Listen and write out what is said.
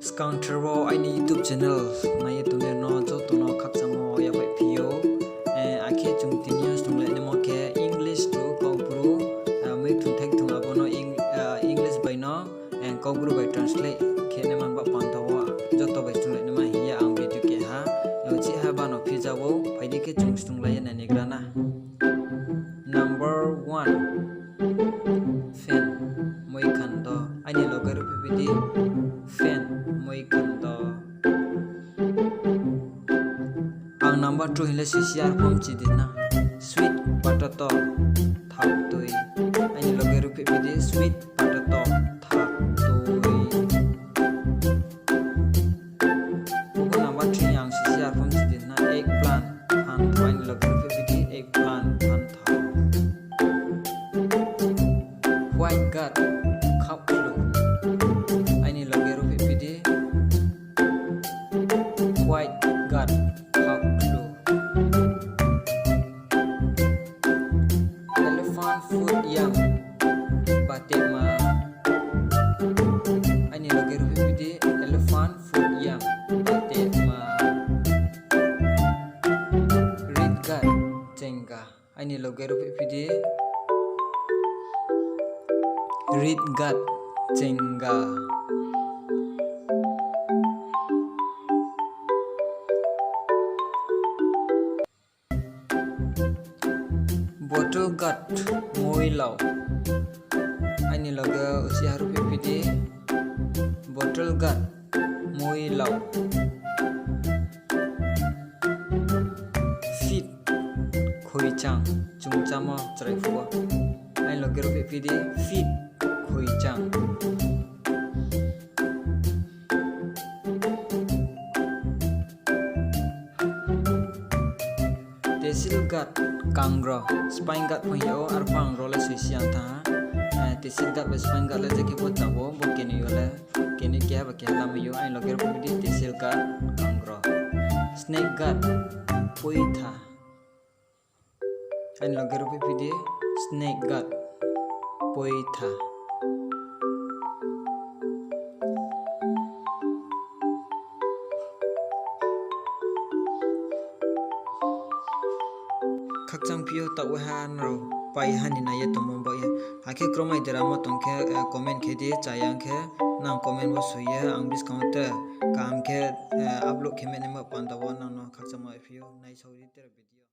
Biskang terwo ini YouTube channel na YouTube no joto no khapsango ya bai pio akhe chung tinya stungle ne mo ke English to kobru me thun thek thung abono English bai no kobru bai translate ke ne man ba pantawa joto bai stungle ne ma hiya ang video ke ha lo chi ha ba no phi jawo phaidi ke chung stungle ya ne grana. Number 1 fan moi khando ani logaru pipidi fan moi khando ang number 2 hile CCR pom chidina sweet potato thap tui ani logaru pipidi sweet potato thap tui ugo number 3 ang CCR pom chidina eggplant han ani logaru pipidi eggplant han thap white gut khap lu ani logaru pipidi white gut khap lu elephant foot yang batema ani logaru pipidi elephant foot yang batema red gut chenga ani logaru pipidi red gut chenga bottle gut moi lau ani loga usi haru pipidi bottle gut moi lau feet khoi chang chung chama chrai fuwa ani loga ru pipidi feet khoi chang tesil gut kangro spine gut phyo arpang role suisian tha tesil gut be spine gut le jeki bo jabo bo keni yole keni kya ba kya lam yo ai loger pudi tesil gut kangro snake gut poitha ai loger pudi snake gut poitha khakchang pio tawe han ro pai hani na ye tomom ba ye akhe kromai dera mo tongkhe comment khe di chayang khe nang comment bo suye ang Biskang te kam khe upload khe mene ma pandawa nang no khakchang ma pio nai sauri ter